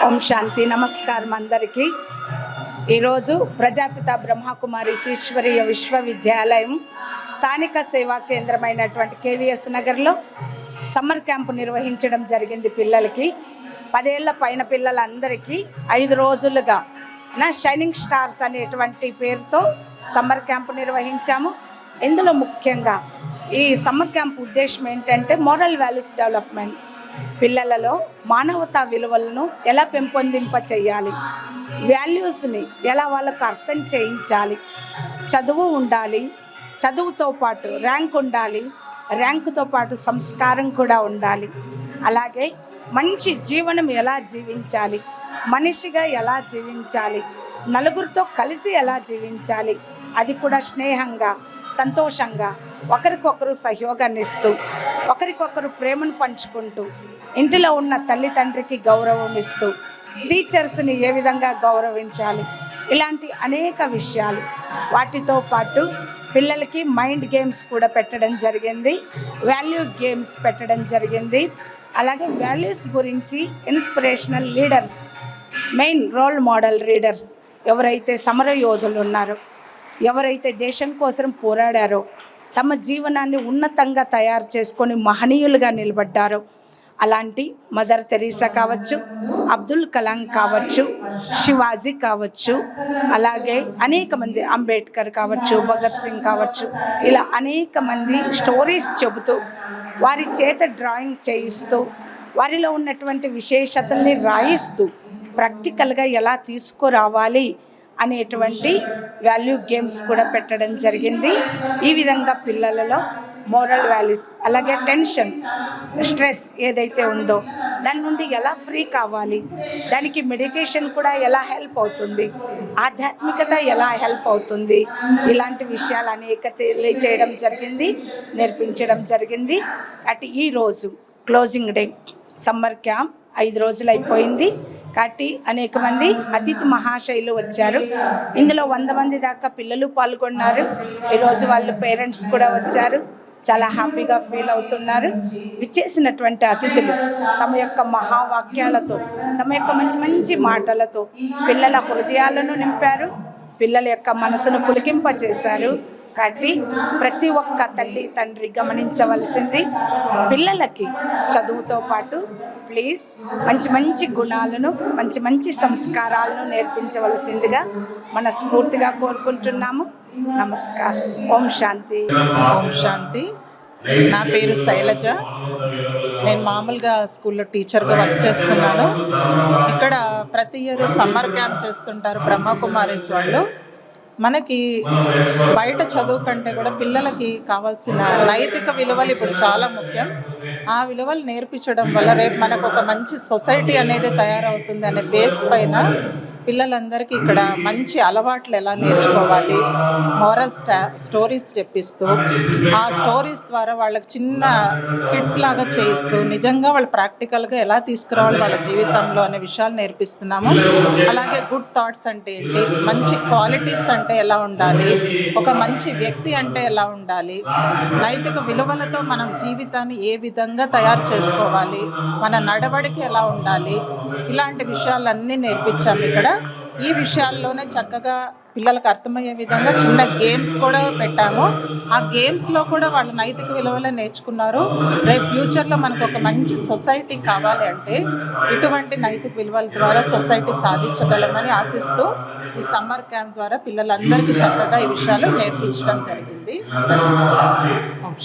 ఓం శాంతి. నమస్కారం అందరికీ. ఈరోజు ప్రజాపిత బ్రహ్మకుమారి ఈశ్వరీయ విశ్వవిద్యాలయం స్థానిక సేవా కేంద్రమైనటువంటి కేవీఎస్ నగర్లో సమ్మర్ క్యాంపు నిర్వహించడం జరిగింది. పిల్లలకి 10 ఏళ్ల పైన పిల్లలందరికీ 5 రోజులుగా షైనింగ్ స్టార్స్ అనేటువంటి పేరుతో సమ్మర్ క్యాంపు నిర్వహించాము. ఇందులో ముఖ్యంగా ఈ సమ్మర్ క్యాంప్ ఉద్దేశం ఏంటంటే మోరల్ వాల్యూస్ డెవలప్మెంట్, పిల్లలలో మానవతా విలువలను ఎలా పెంపొందింప చేయాలి, వాల్యూస్ని ఎలా వాళ్ళకు అర్థం చేయించాలి, చదువు ఉండాలి, చదువుతో పాటు ర్యాంక్ ఉండాలి, ర్యాంకుతో పాటు సంస్కారం కూడా ఉండాలి, అలాగే మంచి జీవనం ఎలా జీవించాలి, మనిషిగా ఎలా జీవించాలి, నలుగురితో కలిసి ఎలా జీవించాలి, అది కూడా స్నేహంగా సంతోషంగా ఒకరికొకరు సహయోగాన్ని ఇస్తూ ఒకరికొకరు ప్రేమను పంచుకుంటూ ఇంటిలో ఉన్న తల్లిదండ్రికి గౌరవం ఇస్తూ టీచర్స్ని ఏ విధంగా గౌరవించాలి, ఇలాంటి అనేక విషయాలు. వాటితో పాటు పిల్లలకి మైండ్ గేమ్స్ కూడా పెట్టడం జరిగింది, వాల్యూ గేమ్స్ పెట్టడం జరిగింది. అలాగే వాల్యూస్ గురించి inspirational leaders, main role model readers ఎవరైతే సమరయోధులు ఉన్నారో, ఎవరైతే దేశం కోసం పోరాడారో, తమ జీవనాన్ని ఉన్నతంగా తయారు చేసుకొని మహనీయులుగా నిలబడ్డారో, అలాంటి మదర్ తెరీసా కావచ్చు, అబ్దుల్ కలాం కావచ్చు, శివాజీ కావచ్చు, అలాగే అనేక మంది, అంబేద్కర్ కావచ్చు, భగత్ సింగ్ కావచ్చు, ఇలా అనేక మంది స్టోరీస్ చెబుతూ వారి చేత డ్రాయింగ్ చేయిస్తూ వారిలో ఉన్నటువంటి విశేషతల్ని రాయిస్తూ ప్రాక్టికల్గా ఎలా తీసుకురావాలి అనేటువంటి వాల్యూ గేమ్స్ కూడా పెట్టడం జరిగింది. ఈ విధంగా పిల్లలలో మోరల్ వాల్యూస్, అలాగే టెన్షన్, స్ట్రెస్ ఏదైతే ఉందో దాని నుండి ఎలా ఫ్రీ కావాలి, దానికి మెడిటేషన్ కూడా ఎలా హెల్ప్ అవుతుంది, ఆధ్యాత్మికత ఎలా హెల్ప్ అవుతుంది, ఇలాంటి విషయాలు అనేక తెలియచేయడం జరిగింది, నేర్పించడం జరిగింది. అటు ఈరోజు క్లోజింగ్ డే, సమ్మర్ క్యాంప్ 5 రోజులు అయిపోయింది. కాబట్టి అనేక మంది అతిథి మహాశైలు వచ్చారు. ఇందులో 100 మంది దాకా పిల్లలు పాల్గొన్నారు. ఈరోజు వాళ్ళ పేరెంట్స్ కూడా వచ్చారు, చాలా హ్యాపీగా ఫీల్ అవుతున్నారు. విచ్చేసినటువంటి అతిథులు తమ యొక్క మహావాక్యాలతో, తమ యొక్క మంచి మంచి మాటలతో పిల్లల హృదయాలను నింపారు, పిల్లల యొక్క మనసును పులికింపచేశారు. కాబట్టి ప్రతి ఒక్క తల్లి తండ్రి గమనించవలసింది, పిల్లలకి చదువుతో పాటు ప్లీజ్ మంచి మంచి గుణాలను, మంచి మంచి సంస్కారాలను నేర్పించవలసిందిగా మనస్ఫూర్తిగా కోరుకుంటున్నాము. నమస్కారం. ఓం శాంతి. ఓం శాంతి. నా పేరు శైలజ. నేను మామూలుగా స్కూల్లో టీచర్గా వర్క్ చేస్తున్నాను. ఇక్కడ ప్రతి ఇయర్ సమ్మర్ క్యాంప్ చేస్తుంటారు బ్రహ్మకుమారీస్ వాళ్ళు. మనకి బయట చదువు కంటే కూడా పిల్లలకి కావాల్సిన నైతిక విలువలు ఇప్పుడు చాలా ముఖ్యం. ఆ విలువలు నేర్పించడం వల్ల రేపు మనకు ఒక మంచి సొసైటీ అనేది తయారవుతుంది అనే బేస్ పైన పిల్లలందరికీ ఇక్కడ మంచి అలవాట్లు ఎలా నేర్చుకోవాలి, మోరల్ స్టోరీస్ చెప్పిస్తూ, ఆ స్టోరీస్ ద్వారా వాళ్ళకి చిన్న స్కిట్స్ లాగా చేయిస్తూ నిజంగా వాళ్ళు ప్రాక్టికల్గా ఎలా తీసుకురావాలి వాళ్ళ జీవితంలో అనే విషయాలు నేర్పిస్తున్నాము. అలాగే గుడ్ థాట్స్ అంటే ఏంటి, మంచి క్వాలిటీస్ అంటే ఎలా ఉండాలి, ఒక మంచి వ్యక్తి అంటే ఎలా ఉండాలి, నైతిక విలువలతో మనం జీవితాన్ని ఏ విధంగా తయారు చేసుకోవాలి, మన నడవడికి ఎలా ఉండాలి, ఇలాంటి విషయాలన్నీ నేర్పించాము ఇక్కడ. ఈ విషయాల్లోనే చక్కగా పిల్లలకు అర్థమయ్యే విధంగా చిన్న గేమ్స్ కూడా పెట్టాము. ఆ గేమ్స్లో కూడా వాళ్ళు నైతిక విలువలే నేర్చుకున్నారు. రేపు ఫ్యూచర్లో మనకు ఒక మంచి సొసైటీ కావాలి అంటే ఇటువంటి నైతిక విలువల ద్వారా సొసైటీ సాధించగలమని ఆశిస్తూ ఈ సమ్మర్ క్యాంప్ ద్వారా పిల్లలందరికీ చక్కగా ఈ విషయాలు నేర్పించడం జరిగింది.